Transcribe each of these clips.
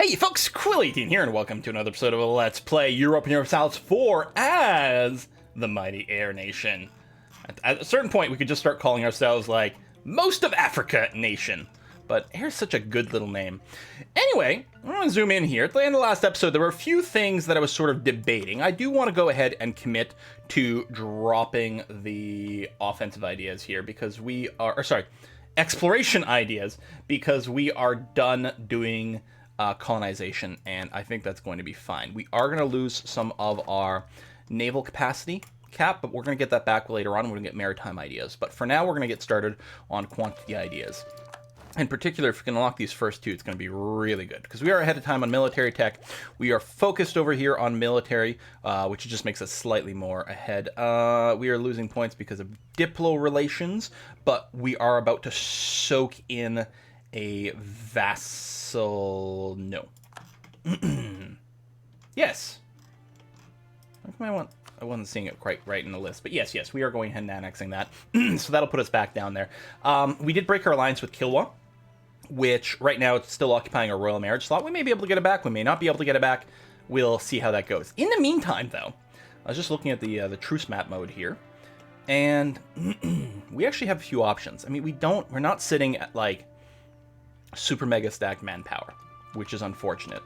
Hey folks, Quill18 here, and welcome to another episode of Let's Play Europa Universalis 4 as the Mighty Air Nation. At a certain point, we could just start calling ourselves, like, Most of Africa Nation. But Air's such a good little name. Anyway, I'm going to zoom in here. At the end of the last episode, there were a few things that I was sort of debating. I do want to go ahead and commit to dropping the offensive ideas here because we are, exploration ideas, because we are done doing colonization, and I think that's going to be fine. We are going to lose some of our naval capacity cap, but we're going to get that back later on. We're going to get maritime ideas. But for now, we're going to get started on quantity ideas. In particular, if we can unlock these first two, it's going to be really good, because we are ahead of time on military tech. We are focused over here on military, which just makes us slightly more ahead. We are losing points because of diplo relations, but we are about to soak in a vassal... No. Yes. How come I wasn't seeing it quite right in the list, but yes, we are going ahead and annexing that. So that'll put us back down there. We did break our alliance with Kilwa, which right now it's still occupying a royal marriage slot. We may be able to get it back. We may not be able to get it back. We'll see how that goes. In the meantime, though, I was just looking at the truce map mode here, and we actually have a few options. I mean, we're not sitting at like super mega stacked manpower, which is unfortunate.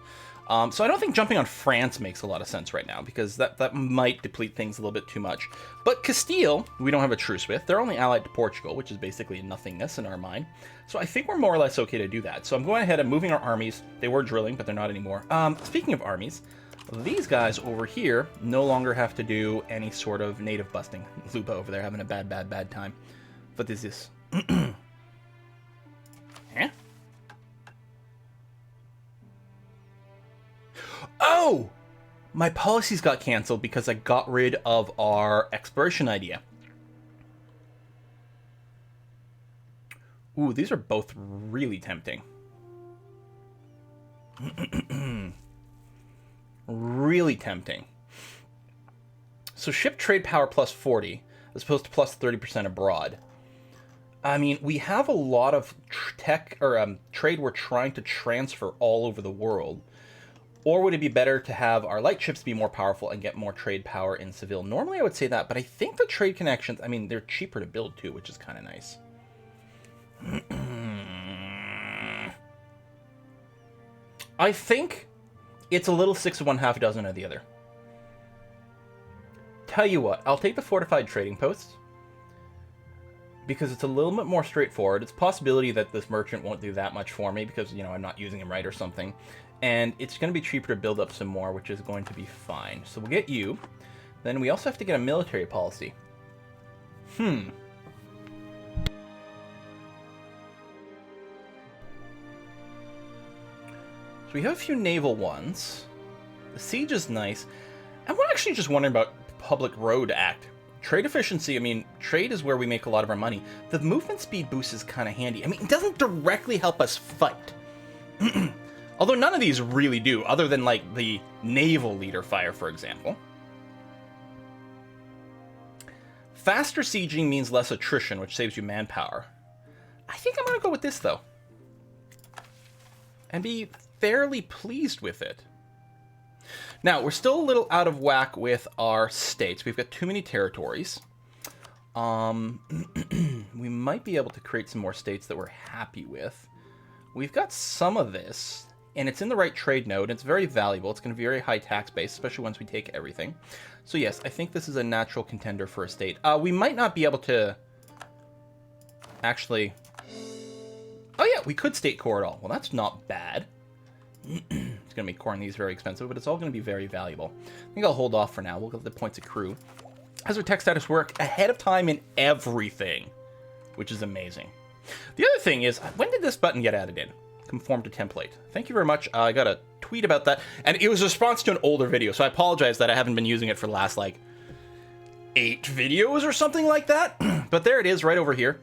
So I don't think jumping on France makes a lot of sense right now, because that might deplete things a little bit too much. But Castile, we don't have a truce with. They're only allied to Portugal, which is basically nothingness in our mind. So I think we're more or less okay to do that. So I'm going ahead and moving our armies. They were drilling, but they're not anymore. Speaking of armies, these guys over here no longer have to do any sort of native busting. Luba over there having a bad time. What is this? Huh? Oh! My policies got canceled because I got rid of our exploration idea. Ooh, these are both really tempting. Really tempting. So ship trade power plus 40 as opposed to plus 30% abroad. I mean, we have a lot of tech or trade we're trying to transfer all over the world. Or would it be better to have our light ships be more powerful and get more trade power in Seville? Normally I would say that, but I think the trade connections, I mean, they're cheaper to build too, which is kind of nice. I think it's a little 6 of one, half a dozen of the other. Tell you what, I'll take the fortified trading posts, because it's a little bit more straightforward. It's a possibility that this merchant won't do that much for me because, you know, I'm not using him right or something. And it's going to be cheaper to build up some more, which is going to be fine. So we'll get you. Then we also have to get a military policy. So we have a few naval ones. The siege is nice. And we're actually just wondering about Public Road Act. Trade efficiency, I mean, trade is where we make a lot of our money. The movement speed boost is kind of handy. I mean, it doesn't directly help us fight. Although none of these really do, other than, like, the naval leader fire, for example. Faster sieging means less attrition, which saves you manpower. I think I'm going to go with this, though. And be fairly pleased with it. Now, we're still a little out of whack with our states. We've got too many territories. We might be able to create some more states that we're happy with. We've got some of this, and it's in the right trade node. It's very valuable. It's going to be very high tax base, especially once we take everything. So yes, I think this is a natural contender for a state. We might not be able to actually... Oh yeah, we could state core it all. Well, that's not bad. It's going to make coring these very expensive, but it's all going to be very valuable. I think I'll hold off for now. We'll get the points accrue. Has our tech status work ahead of time in everything, which is amazing. The other thing is, when did this button get added in? Conform to template. Thank you very much. I got a tweet about that, and it was a response to an older video, so I apologize that I haven't been using it for the last, like, 8 videos or something like that. But there it is, right over here.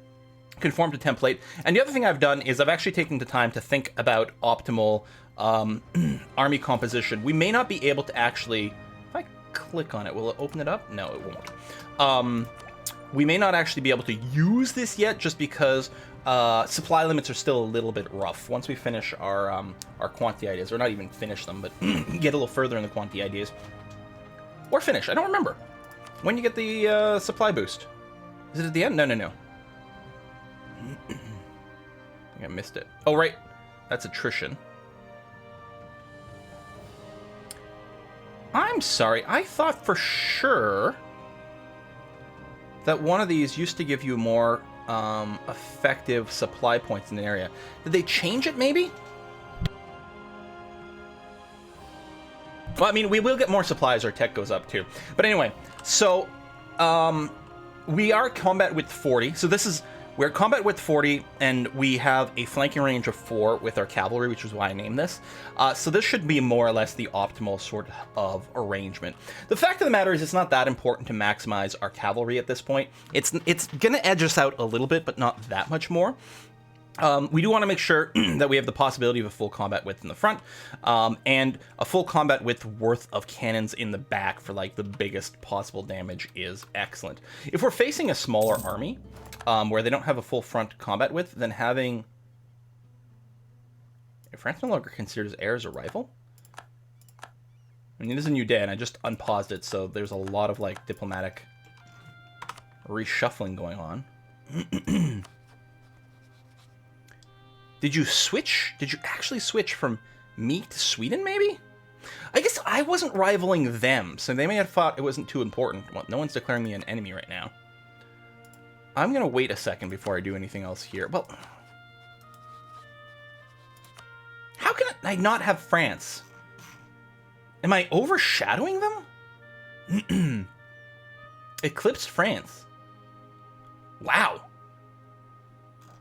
Conform to template. And the other thing I've done is I've actually taken the time to think about optimal army composition. We may not be able to actually... If I click on it, will it open it up? No, it won't. We may not actually be able to use this yet, just because supply limits are still a little bit rough. Once we finish our quantity ideas, or not even finish them, but get a little further in the quantity ideas, or finish. I don't remember when you get the supply boost. Is it at the end? No. I think I missed it. Oh, right. That's attrition. I'm sorry. I thought for sure that one of these used to give you more effective supply points in the area. Did they change it, maybe? Well, I mean, we will get more supplies. Our tech goes up, too. But anyway, so we are combat width 40. So we're combat width 40, and we have a flanking range of 4 with our cavalry, which is why I named this. So this should be more or less the optimal sort of arrangement. The fact of the matter is it's not that important to maximize our cavalry at this point. It's going to edge us out a little bit, but not that much more. We do want to make sure that we have the possibility of a full combat width in the front, and a full combat width worth of cannons in the back for like the biggest possible damage is excellent. If we're facing a smaller army, where they don't have a full front combat width, then having... If France no longer considers heirs a rival? I mean, it is a new day, and I just unpaused it, so there's a lot of, like, diplomatic reshuffling going on. Did you switch? Did you actually switch from me to Sweden, maybe? I guess I wasn't rivaling them, so they may have thought it wasn't too important. Well, no one's declaring me an enemy right now. I'm going to wait a second before I do anything else here. Well, how can I not have France? Am I overshadowing them? Eclipse France. Wow.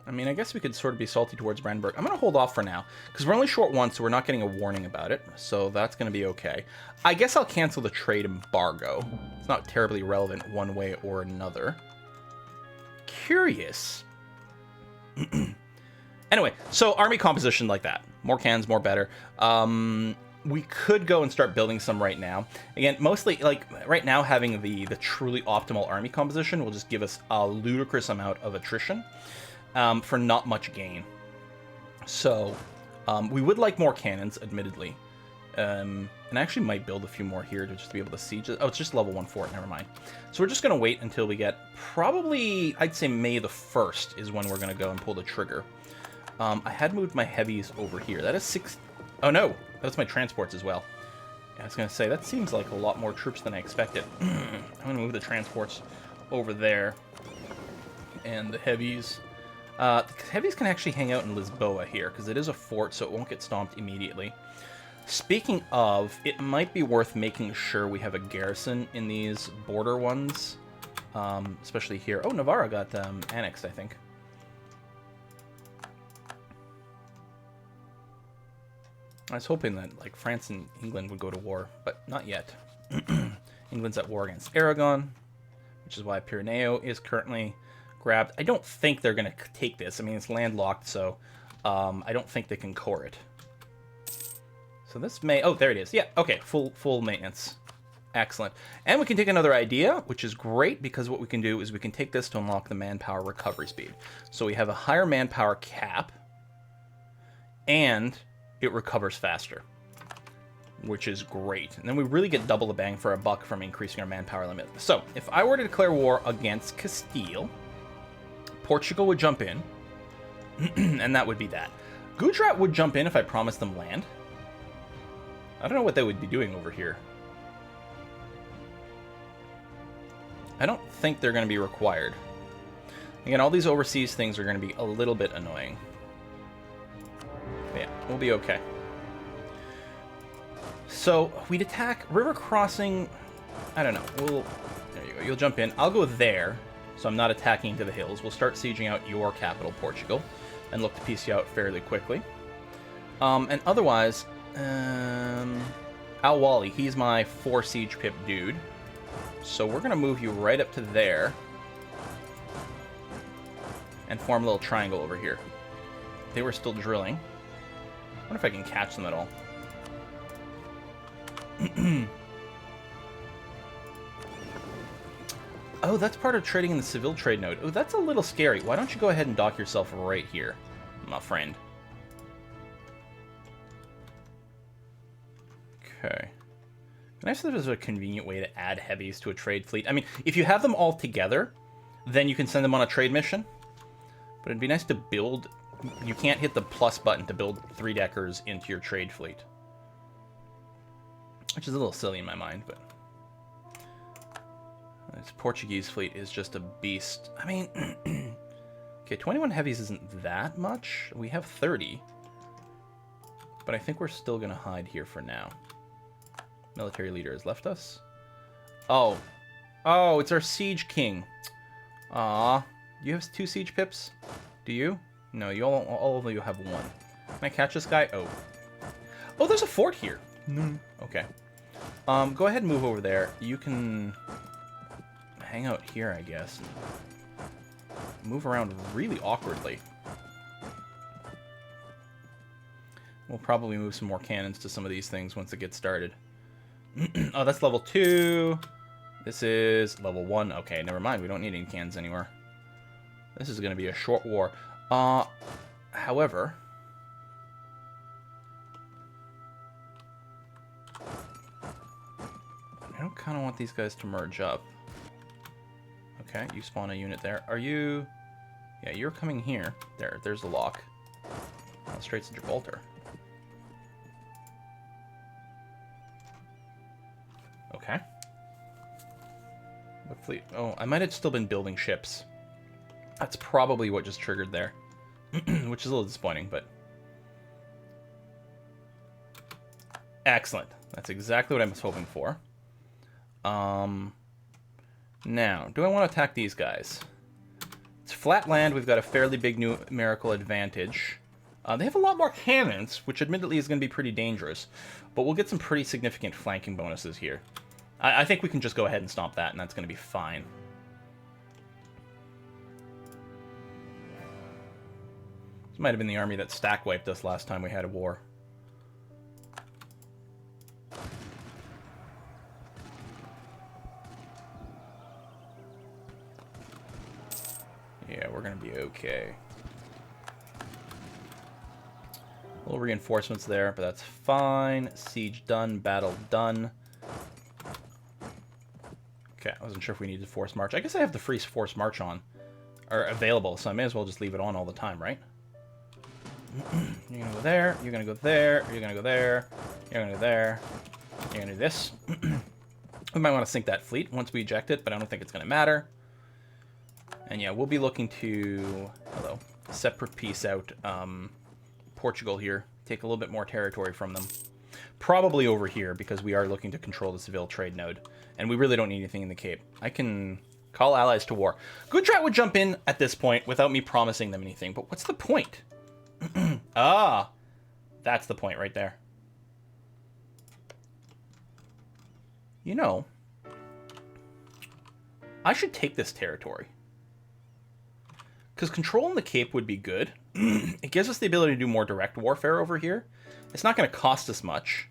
I mean, I guess we could sort of be salty towards Brandenburg. I'm going to hold off for now, because we're only short one, so we're not getting a warning about it. So that's going to be okay. I guess I'll cancel the trade embargo. It's not terribly relevant one way or another. Curious. Anyway, so army composition like that. More cannons, more better. We could go and start building some right now. Again, mostly, like, right now having the truly optimal army composition will just give us a ludicrous amount of attrition for not much gain. So, we would like more cannons, admittedly. And I actually might build a few more here to just be able to siege it. Oh, it's just level 1 fort, never mind. So we're just going to wait until we get probably, I'd say May the 1st is when we're going to go and pull the trigger. I had moved my heavies over here. That is 6... Oh, no. That's my transports as well. Yeah, I was going to say, that seems like a lot more troops than I expected. I'm going to move the transports over there. And the heavies... the heavies can actually hang out in Lisboa here, because it is a fort, so it won't get stomped immediately. Speaking of, it might be worth making sure we have a garrison in these border ones, especially here. Oh, Navarra got annexed, I think. I was hoping that, like, France and England would go to war, but not yet. England's at war against Aragon, which is why Pyreneo is currently grabbed. I don't think they're going to take this. I mean, it's landlocked, so I don't think they can core it. So this may... Oh, there it is. Yeah, okay, full maintenance. Excellent. And we can take another idea, which is great, because what we can do is we can take this to unlock the manpower recovery speed. So we have a higher manpower cap, and it recovers faster, which is great. And then we really get double the bang for a buck from increasing our manpower limit. So, if I were to declare war against Castile, Portugal would jump in, and that would be that. Gujarat would jump in if I promised them land. I don't know what they would be doing over here. I don't think they're going to be required. Again, all these overseas things are going to be a little bit annoying. But yeah, we'll be okay. So, we'd attack River Crossing. I don't know. There you go. You'll jump in. I'll go there, so I'm not attacking into the hills. We'll start sieging out your capital, Portugal, and look to piece you out fairly quickly. And otherwise... Al Wally, he's my 4 siege pip dude. So we're going to move you right up to there. And form a little triangle over here. They were still drilling. I wonder if I can catch them at all. Oh, that's part of trading in the Seville trade node. Oh, that's a little scary. Why don't you go ahead and dock yourself right here, my friend? Okay. Nice that there's a convenient way to add heavies to a trade fleet. I mean, if you have them all together, then you can send them on a trade mission. But it'd be nice to build... You can't hit the plus button to build 3-deckers into your trade fleet. Which is a little silly in my mind, but... This Portuguese fleet is just a beast. I mean... Okay, 21 heavies isn't that much. We have 30. But I think we're still going to hide here for now. Military leader has left us. Oh. Oh, it's our siege king. Aw. You have 2 siege pips? Do you? No, you all of you have 1. Can I catch this guy? Oh. Oh, there's a fort here. No. Okay. Go ahead and move over there. You can hang out here, I guess. Move around really awkwardly. We'll probably move some more cannons to some of these things once it gets started. Oh, that's level 2. This is level 1. Okay, never mind. We don't need any cannons anywhere. This is going to be a short war. However... I don't kind of want these guys to merge up. Okay, you spawn a unit there. Are you... Yeah, you're coming here. There's the lock. Oh, straight to Gibraltar. Okay. What fleet? Oh, I might have still been building ships. That's probably what just triggered there. Which is a little disappointing, but... Excellent. That's exactly what I was hoping for. Now, do I want to attack these guys? It's flat land. We've got a fairly big numerical advantage. They have a lot more cannons, which admittedly is going to be pretty dangerous. But we'll get some pretty significant flanking bonuses here. I think we can just go ahead and stomp that, and that's going to be fine. This might have been the army that stack wiped us last time we had a war. Yeah, we're going to be okay. Little reinforcements there, but that's fine. Siege done, battle done. Okay, I wasn't sure if we needed force march. I guess I have the free force march on, or available, so I may as well just leave it on all the time, right? You're gonna go there, you're gonna go there, you're gonna go there, you're gonna go there, you're gonna do this. We might want to sink that fleet once we eject it, but I don't think it's gonna matter. And yeah, we'll be looking to, hello, separate peace out Portugal here, take a little bit more territory from them. Probably over here, because we are looking to control the Seville trade node. And we really don't need anything in the Cape. I can call allies to war. Gujarat would jump in at this point without me promising them anything. But what's the point? Ah, that's the point right there. You know, I should take this territory. Because controlling the Cape would be good. It gives us the ability to do more direct warfare over here. It's not going to cost us much.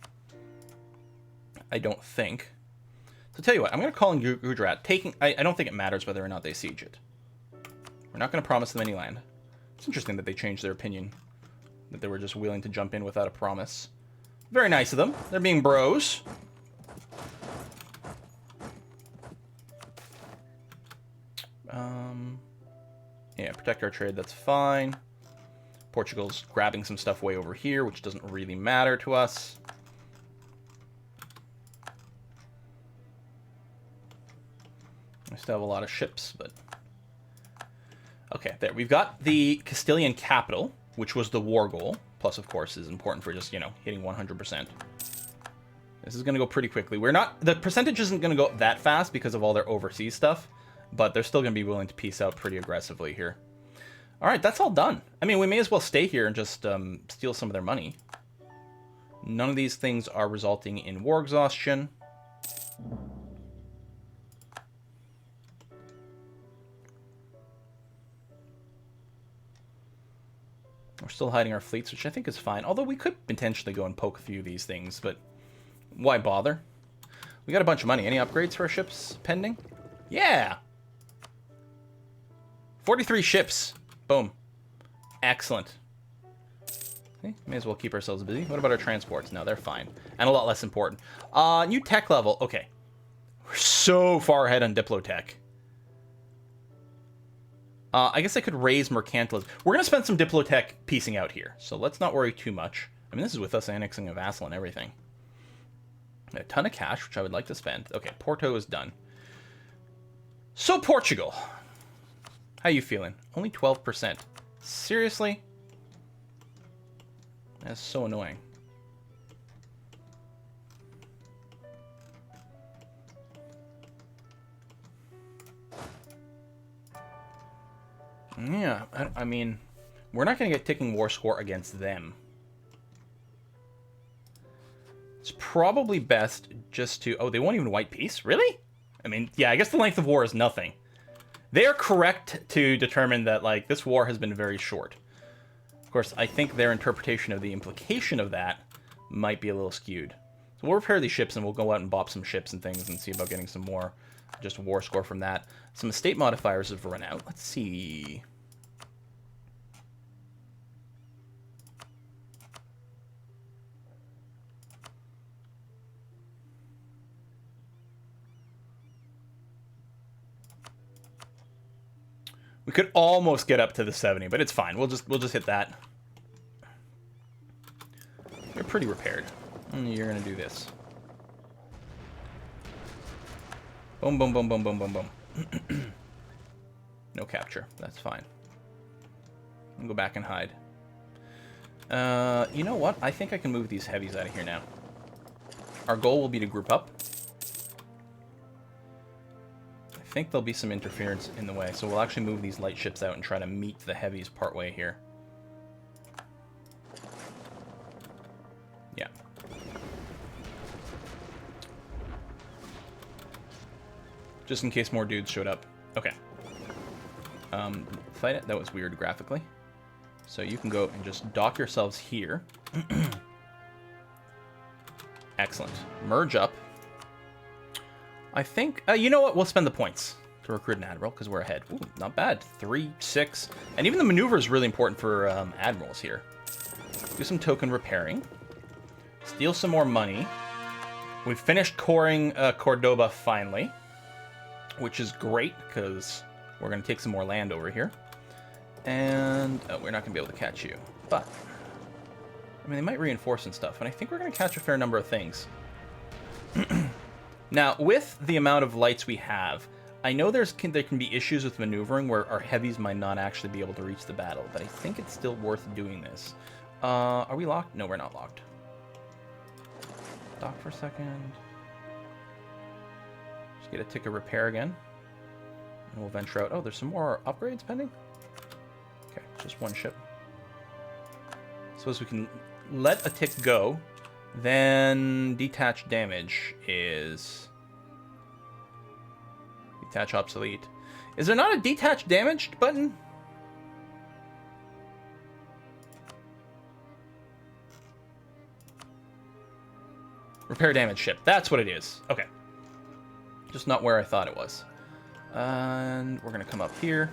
I don't think. So tell you what, I'm going to call in Gujarat. I don't think it matters whether or not they siege it. We're not going to promise them any land. It's interesting that they changed their opinion. That they were just willing to jump in without a promise. Very nice of them. They're being bros. Yeah, protect our trade, that's fine. Portugal's grabbing some stuff way over here, which doesn't really matter to us. I still have a lot of ships, but... Okay, there. We've got the Castilian capital, which was the war goal. Plus, of course, is important for just, you know, hitting 100%. This is going to go pretty quickly. We're not... The percentage isn't going to go that fast because of all their overseas stuff. But they're still going to be willing to peace out pretty aggressively here. Alright, that's all done. I mean, we may as well stay here and just steal some of their money. None of these things are resulting in war exhaustion. We're still hiding our fleets, which I think is fine. Although we could potentially go and poke a few of these things, but why bother? We got a bunch of money. Any upgrades for our ships pending? Yeah! 43 ships. Boom. Excellent. Okay, may as well keep ourselves busy. What about our transports? No, they're fine. And a lot less important. New tech level. Okay. We're so far ahead on Diplotech. I guess I could raise mercantilism. We're going to spend some Diplotech piecing out here. So let's not worry too much. I mean, this is with us annexing a vassal and everything. A ton of cash, which I would like to spend. Okay, Porto is done. So Portugal. How you feeling? Only 12%. Seriously? That's so annoying. Yeah, I mean, we're not going to get ticking war score against them. It's probably best just to... Oh, they won't even white peace? Really? I mean, yeah, I guess the length of war is nothing. They are correct to determine that, like, this war has been very short. Of course, I think their interpretation of the implication of that might be a little skewed. So we'll repair these ships and we'll go out and bop some ships and things and see about getting some more just war score from that. Some estate modifiers have run out. Let's see... We could almost get up to the 70, but it's fine. We'll just hit that. You're pretty repaired. And you're gonna do this. Boom, boom, boom, boom, boom, boom, boom. No capture. That's fine. I'll go back and hide. You know what? I think I can move these heavies out of here now. Our goal will be to group up. I think there'll be some interference in the way, so we'll actually move these light ships out and try to meet the heavies partway here. Yeah. Just in case more dudes showed up. Okay. Fight it. That was weird graphically. So you can go and just dock yourselves here. Excellent. Merge up. I think, you know what, we'll spend the points to recruit an admiral, because we're ahead. Ooh, not bad. 3, 6. And even the maneuver is really important for admirals here. Do some token repairing. Steal some more money. We've finished coring Cordoba finally, which is great, because we're going to take some more land over here. And we're not going to be able to catch you. But, I mean, they might reinforce and stuff, and I think we're going to catch a fair number of things. Now, with the amount of lights we have, I know there can be issues with maneuvering where our heavies might not actually be able to reach the battle, but I think it's still worth doing this. Are we locked? No, we're not locked. Dock for a second. Just get a tick of repair again. And we'll venture out. Oh, there's some more upgrades pending? Okay, just one ship. Suppose we can let a tick go. Then detach damage is... Detach obsolete. Is there not a detach damaged button? Repair damage ship. That's what it is. Okay. Just not where I thought it was. And we're going to come up here.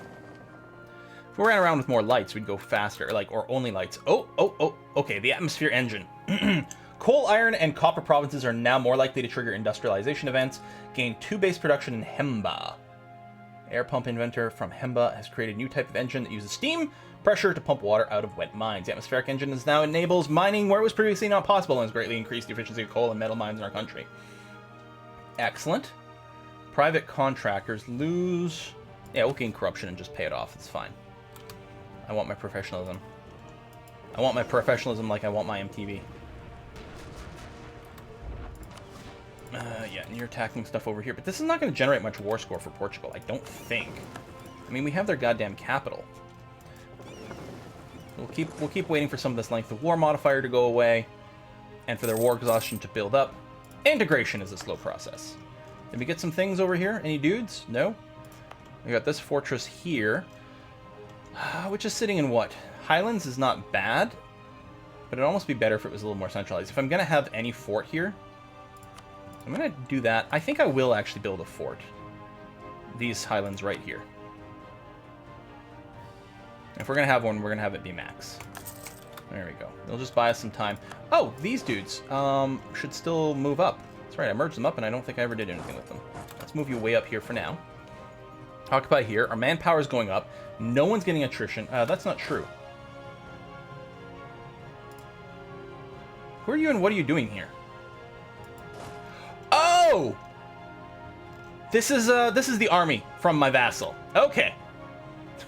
If we ran around with more lights, we'd go faster. Or only lights. Oh. Okay, the atmosphere engine. Coal, iron, and copper provinces are now more likely to trigger industrialization events. Gain 2 base production in Hemba. Air pump inventor from Hemba has created a new type of engine that uses steam pressure to pump water out of wet mines. The atmospheric engine is now enables mining where it was previously not possible and has greatly increased the efficiency of coal and metal mines in our country. Excellent. Private contractors lose... Yeah, we'll gain corruption and just pay it off. It's fine. I want my professionalism. I want my professionalism like I want my MTV. Yeah, and you're attacking stuff over here. But this is not going to generate much war score for Portugal, I don't think. I mean, we have their goddamn capital. We'll keep waiting for some of this length of war modifier to go away, and for their war exhaustion to build up. Integration is a slow process. Did we get some things over here? Any dudes? No? We got this fortress here, which is sitting in what? Highlands is not bad, but it'd almost be better if it was a little more centralized. If I'm going to have any fort here, I'm going to do that. I think I will actually build a fort. These highlands right here. If we're going to have one, we're going to have it be max. There we go. It'll just buy us some time. Oh, these dudes should still move up. That's right, I merged them up, and I don't think I ever did anything with them. Let's move you way up here for now. Occupy here. Our manpower is going up. No one's getting attrition. That's not true. Who are you and what are you doing here? Oh! This is the army from my vassal. Okay.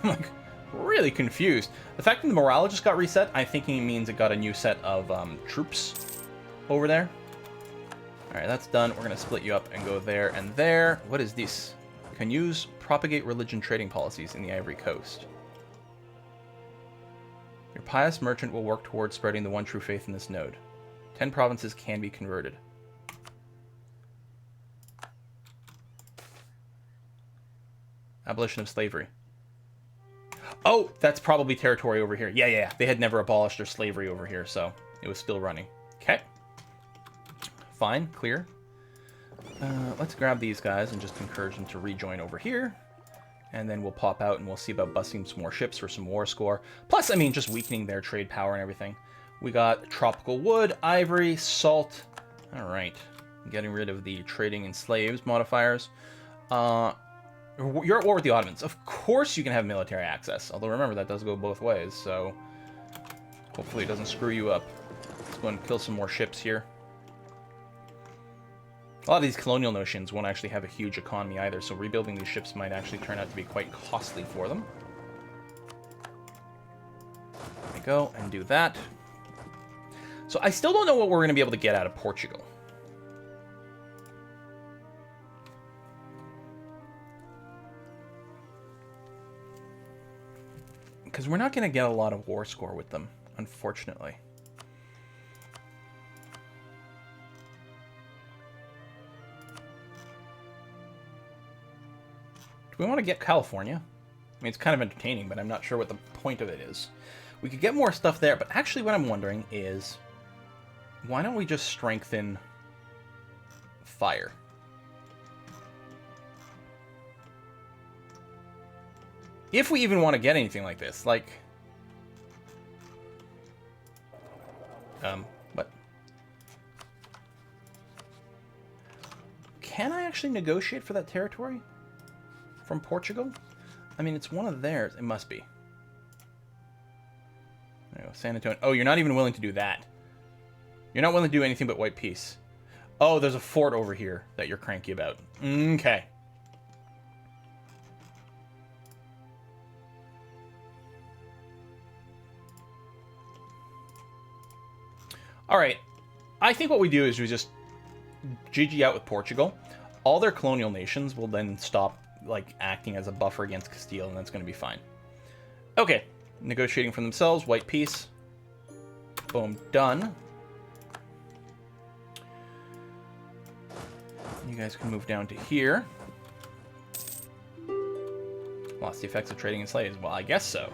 I'm like really confused. The fact that the morale just got reset, I'm thinking it means it got a new set of troops over there. Alright, that's done. We're going to split you up and go there and there. What is this? Can use propagate religion trading policies in the Ivory Coast. Your pious merchant will work towards spreading the one true faith in this node. 10 provinces can be converted. Abolition of slavery. Oh, that's probably territory over here. Yeah. They had never abolished their slavery over here, so it was still running. Okay. Fine, clear. Let's grab these guys and just encourage them to rejoin over here. And then we'll pop out and we'll see about busting some more ships for some war score. Plus, I mean, just weakening their trade power and everything. We got tropical wood, ivory, salt. All right. Getting rid of the trading in slaves modifiers. You're at war with the Ottomans. Of course you can have military access. Although remember, that does go both ways, so hopefully it doesn't screw you up. Let's go and kill some more ships here. A lot of these colonial notions won't actually have a huge economy either, so rebuilding these ships might actually turn out to be quite costly for them. There we go, and do that. So I still don't know what we're going to be able to get out of Portugal. Because we're not going to get a lot of war score with them, unfortunately. Do we want to get California? I mean, it's kind of entertaining, but I'm not sure what the point of it is. We could get more stuff there, but actually what I'm wondering is, why don't we just strengthen fire? If we even want to get anything like this, like... what? Can I actually negotiate for that territory? From Portugal? I mean, it's one of theirs. It must be. There you go, San Antonio. Oh, you're not even willing to do that. You're not willing to do anything but white peace. Oh, there's a fort over here that you're cranky about. Okay. Alright, I think what we do is we just GG out with Portugal. All their colonial nations will then stop, like, acting as a buffer against Castile, and that's going to be fine. Okay, negotiating for themselves, white peace. Boom, done. You guys can move down to here. Lost the effects of trading in slaves. Well, I guess so.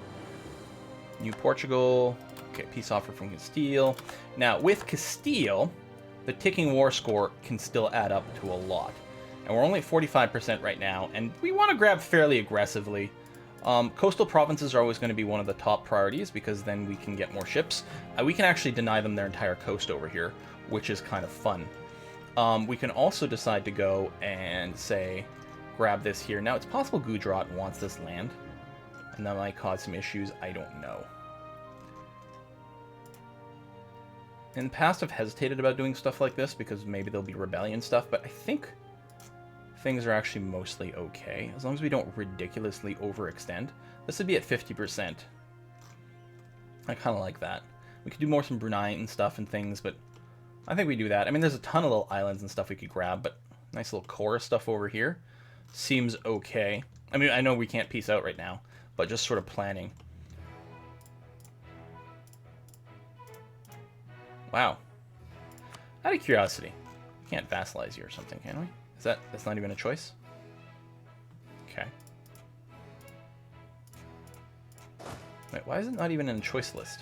New Portugal... Okay, peace offer from Castile. Now, with Castile, the ticking war score can still add up to a lot. And we're only at 45% right now, and we want to grab fairly aggressively. Coastal provinces are always going to be one of the top priorities, because then we can get more ships. We can actually deny them their entire coast over here, which is kind of fun. We can also decide to go and, say, grab this here. Now, it's possible Gujarat wants this land, and that might cause some issues. I don't know. In the past, I've hesitated about doing stuff like this because maybe there'll be rebellion stuff, but I think things are actually mostly okay, as long as we don't ridiculously overextend. This would be at 50%. I kind of like that. We could do more some Brunei and stuff and things, but I think we do that. I mean, there's a ton of little islands and stuff we could grab, but nice little core stuff over here seems okay. I mean, I know we can't peace out right now, but just sort of planning. Wow. Out of curiosity, we can't vassalize you or something, can we? That's not even a choice? Okay. Wait, why is it not even in a choice list?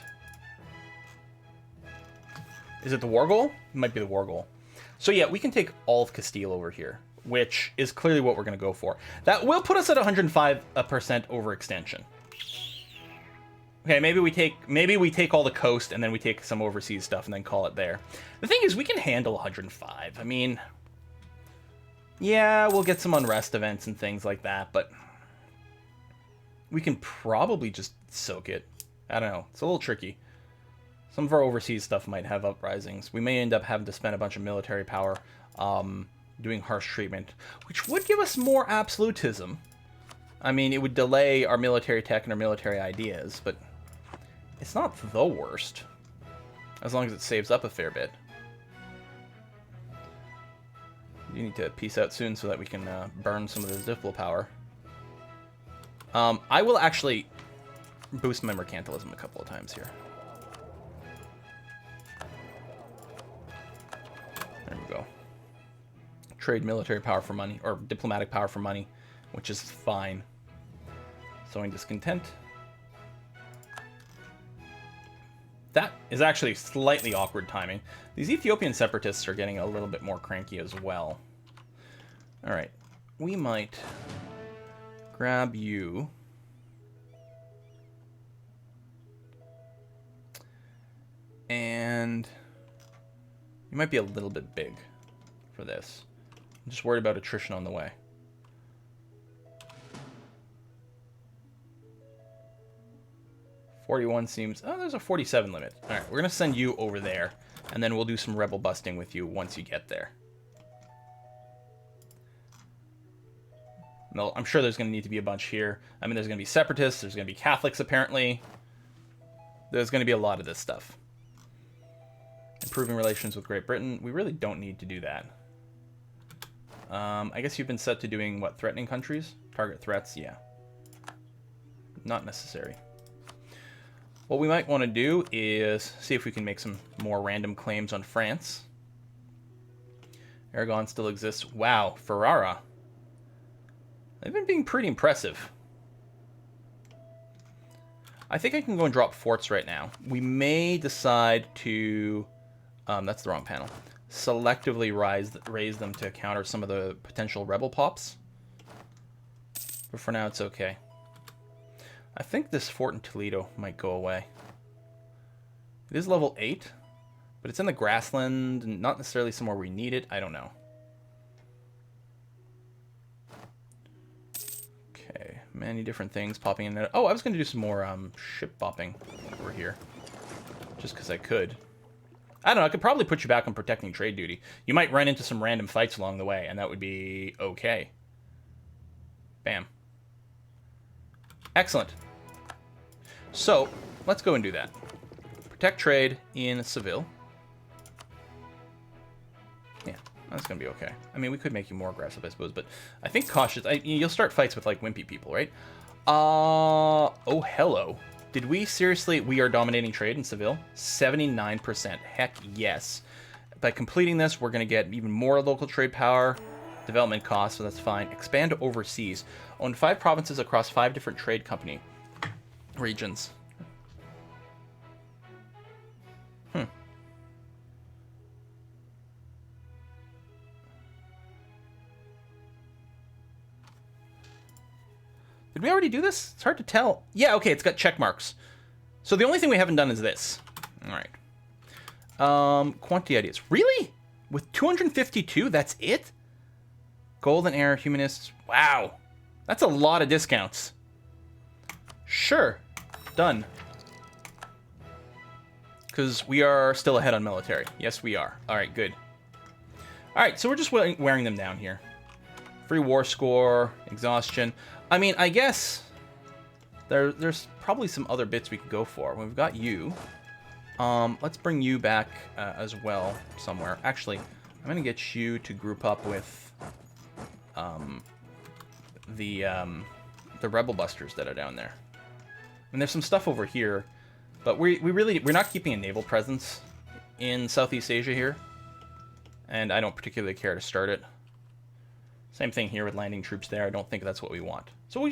Is it the war goal? It might be the war goal. So yeah, we can take all of Castile over here, which is clearly what we're going to go for. That will put us at 105% overextension. Okay, maybe we take all the coast and then we take some overseas stuff and then call it there. The thing is, we can handle 105. I mean, yeah, we'll get some unrest events and things like that, but we can probably just soak it. I don't know. It's a little tricky. Some of our overseas stuff might have uprisings. We may end up having to spend a bunch of military power doing harsh treatment, which would give us more absolutism. I mean, it would delay our military tech and our military ideas, but it's not the worst, as long as it saves up a fair bit. You need to peace out soon so that we can burn some of this diplo power. I will actually boost my mercantilism a couple of times here. There we go. Trade military power for money, or diplomatic power for money, which is fine. Sowing discontent. That is actually slightly awkward timing. These Ethiopian separatists are getting a little bit more cranky as well. Alright, we might grab you. And you might be a little bit big for this. I'm just worried about attrition on the way. $41 seems... Oh, there's a 47 limit. Alright, we're going to send you over there. And then we'll do some rebel busting with you once you get there. No, I'm sure there's going to need to be a bunch here. I mean, there's going to be separatists. There's going to be Catholics, apparently. There's going to be a lot of this stuff. Improving relations with Great Britain. We really don't need to do that. I guess you've been set to doing, what, threatening countries? Target threats, yeah. Not necessary. What we might want to do is see if we can make some more random claims on France. Aragon still exists. Wow, Ferrara. They've been being pretty impressive. I think I can go and drop forts right now. We may decide to... that's the wrong panel. Selectively raise them to counter some of the potential rebel pops. But for now, it's okay. I think this fort in Toledo might go away. It is level 8, but it's in the grassland and not necessarily somewhere we need it. I don't know. Okay, many different things popping in there. Oh, I was going to do some more ship bopping over here. Just because I could. I don't know, I could probably put you back on protecting trade duty. You might run into some random fights along the way, and that would be okay. Bam. Excellent. So, let's go and do that. Protect trade in Seville. Yeah, that's going to be okay. I mean, we could make you more aggressive, I suppose, but I think cautious. You'll start fights with, like, wimpy people, right? Oh, hello. Did we seriously... We are dominating trade in Seville? 79%. Heck yes. By completing this, we're going to get even more local trade power, development costs, so that's fine. Expand overseas. Own 5 provinces across 5 different trade company regions. Did we already do this? It's hard to tell. Yeah, okay, it's got check marks. So the only thing we haven't done is this. All right. Quantity ideas. Really? With 252, that's it? Golden Era, Humanists. Wow. That's a lot of discounts. Sure. Done. Because we are still ahead on military. Yes, we are. All right, good. All right, so we're just wearing them down here. Free war score, exhaustion. I mean, I guess there's probably some other bits we could go for. We've got you. Let's bring you back as well somewhere. Actually, I'm going to get you to group up with the Rebel Busters that are down there. And there's some stuff over here, but we're not keeping a naval presence in Southeast Asia here. And I don't particularly care to start it. Same thing here with landing troops there. I don't think that's what we want. So I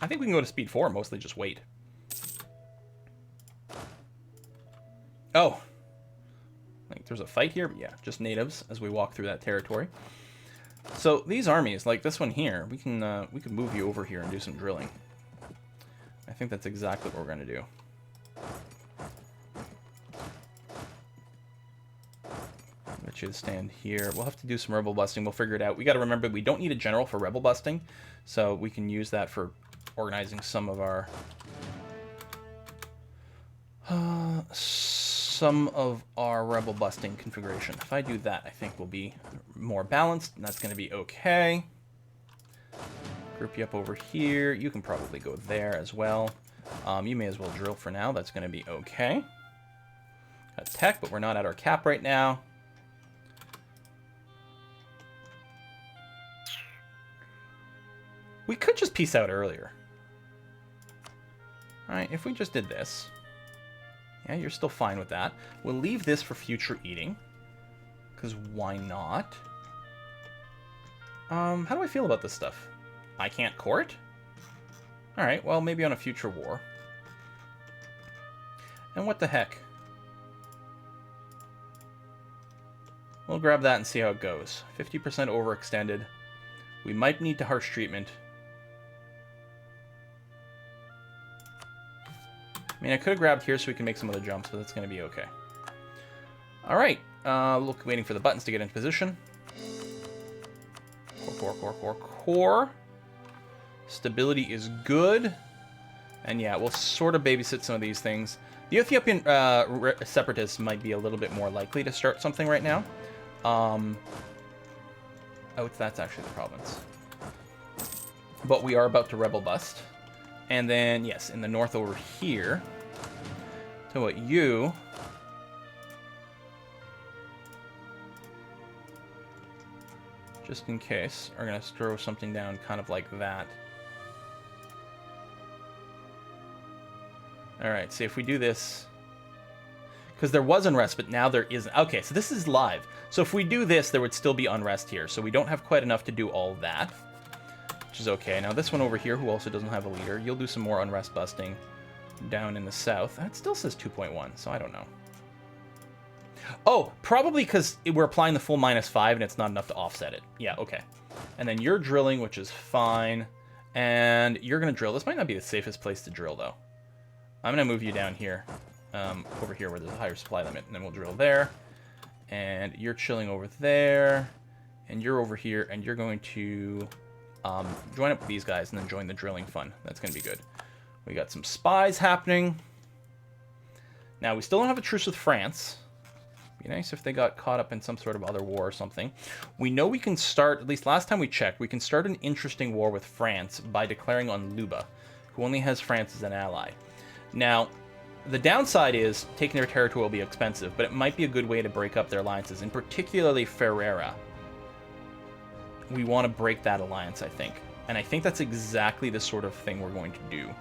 think we can go to speed 4, mostly just wait. Oh. Like, there's a fight here? But yeah, just natives as we walk through that territory. So these armies, like this one here, we can move you over here and do some drilling. I think that's exactly what we're going to do. get you to stand here. We'll have to do some rebel busting. We'll figure it out. We got to remember we don't need a general for rebel busting, so we can use that for organizing some of our rebel busting configuration. If I do that, I think we'll be more balanced, and that's going to be okay. Group you up over here. You can probably go there as well. You may as well drill for now. That's going to be okay. Got tech, but we're not at our cap right now. We could just peace out earlier. Alright, if we just did this. Yeah, you're still fine with that. We'll leave this for future eating. Because why not? How do I feel about this stuff? I can't court? Alright, well, maybe on a future war. And what the heck? We'll grab that and see how it goes. 50% overextended. We might need to harsh treatment. I mean, I could have grabbed here so we can make some of the jumps, but that's going to be okay. Alright, waiting for the buttons to get into position. Core. Stability is good. And yeah, we'll sort of babysit some of these things. The Ethiopian separatists might be a little bit more likely to start something right now. Oh, that's actually the province. But we are about to rebel bust. And then, yes, in the north over here. So what you... just in case, are going to throw something down kind of like that. Alright, see if we do this... because there was unrest, but now there isn't. Okay, so this is live. So if we do this, there would still be unrest here. So we don't have quite enough to do all that. Which is okay. Now this one over here, who also doesn't have a leader, you'll do some more unrest busting down in the south. That still says 2.1, so I don't know. Oh, probably because we're applying the full -5 and it's not enough to offset it. Yeah, okay. And then you're drilling, which is fine. And you're going to drill. This might not be the safest place to drill, though. I'm going to move you down here. Over here where there's a higher supply limit, and then we'll drill there. And you're chilling over there. And you're over here, and you're going to join up with these guys and then join the drilling fun. That's going to be good. We got some spies happening. Now, we still don't have a truce with France. Be nice if they got caught up in some sort of other war or something. We know we can start, at least last time we checked, we can start an interesting war with France by declaring on Luba, who only has France as an ally. Now, the downside is taking their territory will be expensive, but it might be a good way to break up their alliances, and particularly Ferrera. We want to break that alliance, I think. And I think that's exactly the sort of thing we're going to do.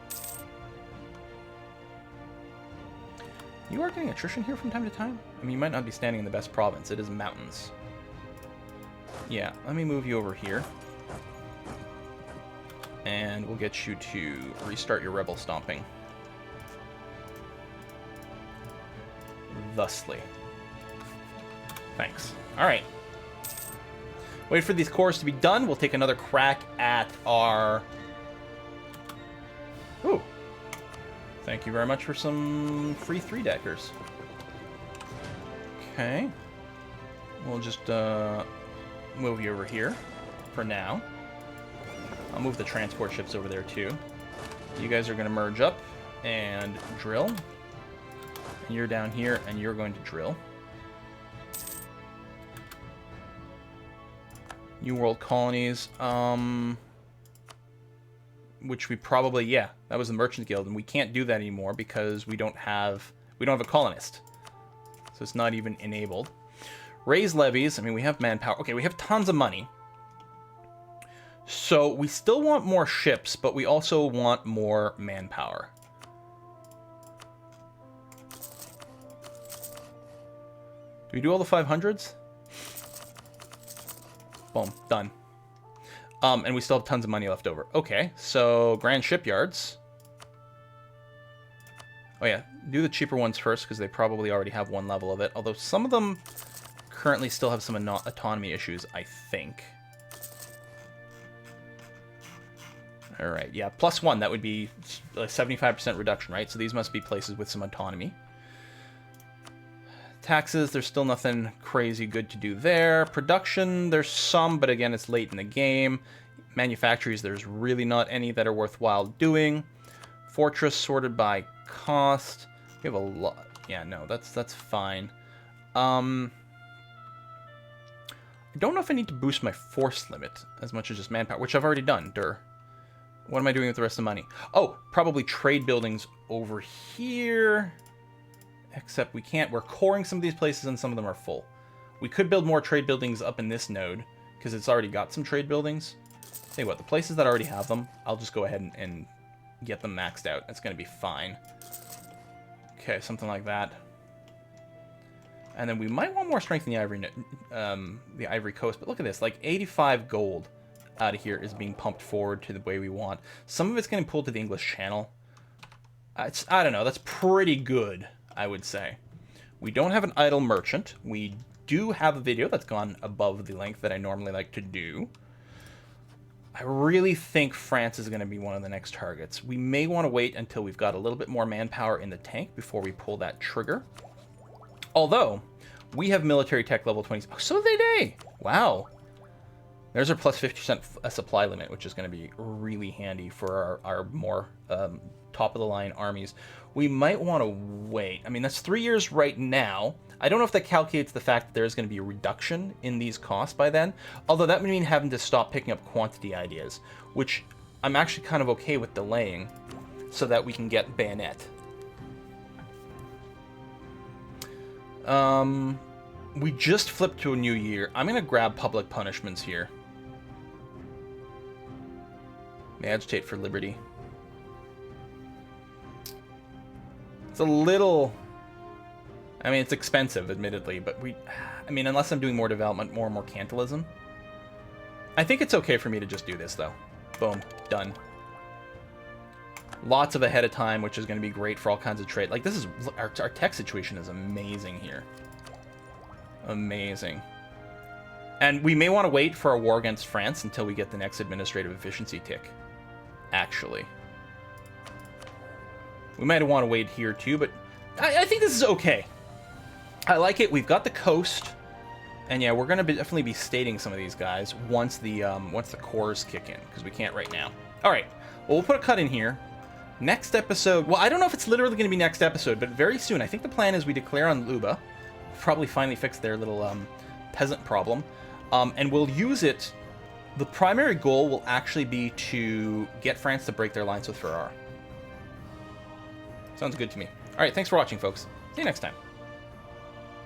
You are getting attrition here from time to time? I mean, you might not be standing in the best province. It is mountains. Yeah, let me move you over here. And we'll get you to restart your rebel stomping. Thusly. Thanks. Alright. Wait for these cores to be done. We'll take another crack at our... Ooh. Thank you very much for some free 3-deckers. Okay. We'll just move you over here for now. I'll move the transport ships over there too. You guys are going to merge up and drill. And you're down here and you're going to drill. New World Colonies. Which we probably, yeah, that was the Merchant Guild, and we can't do that anymore because we don't have a colonist. So it's not even enabled. Raise levies. I mean, we have manpower. Okay, we have tons of money. So we still want more ships, but we also want more manpower. Do we do all the 500s? Boom, done. And we still have tons of money left over. Okay, so Grand Shipyards. Oh yeah, do the cheaper ones first, because they probably already have one level of it. Although some of them currently still have some autonomy issues, I think. Alright, yeah, +1, that would be a 75% reduction, right? So these must be places with some autonomy. Taxes, there's still nothing crazy good to do there. Production, there's some, but again, it's late in the game. Manufactories, there's really not any that are worthwhile doing. Fortress sorted by cost. We have a lot. Yeah, no, that's fine. I don't know if I need to boost my force limit as much as just manpower, which I've already done. What am I doing with the rest of the money? Oh, probably trade buildings over here. Except we can't. We're coring some of these places and some of them are full. We could build more trade buildings up in this node because it's already got some trade buildings. Tell you what, the places that already have them, I'll just go ahead and get them maxed out. It's going to be fine. Okay, something like that. And then we might want more strength in the Ivory Coast. But look at this, like 85 gold out of here is being pumped forward to the way we want. Some of it's getting pulled to the English Channel. I don't know, that's pretty good, I would say. We don't have an idle merchant. We do have a video that's gone above the length that I normally like to do. I really think France is going to be one of the next targets. We may want to wait until we've got a little bit more manpower in the tank before we pull that trigger. Although, we have military tech level 20. Oh, so they. Wow. There's our plus 50% supply limit, which is going to be really handy for our more top-of-the-line armies. We might want to wait. I mean, that's 3 years right now. I don't know if that calculates the fact that there's going to be a reduction in these costs by then. Although that would mean having to stop picking up quantity ideas, which I'm actually kind of okay with delaying so that we can get bayonet. We just flipped to a new year. I'm going to grab public punishments here. May agitate for liberty. It's a little... I mean, it's expensive, admittedly, but I mean, unless I'm doing more development, more and more mercantilism. I think it's okay for me to just do this, though. Boom. Done. Lots of ahead of time, which is going to be great for all kinds of trade. Like, this is... Our tech situation is amazing here. Amazing. And we may want to wait for a war against France until we get the next administrative efficiency tick. Actually. We might want to wait here, too, but I think this is okay. I like it. We've got the coast. And yeah, we're going to definitely be stating some of these guys once the cores kick in, because we can't right now. All right. Well, we'll put a cut in here. Next episode... Well, I don't know if it's literally going to be next episode, but very soon. I think the plan is we declare on Luba. Probably finally fix their little peasant problem. And we'll use it... The primary goal will actually be to get France to break their alliance with Ferrara. Sounds good to me. All right, thanks for watching, folks. See you next time.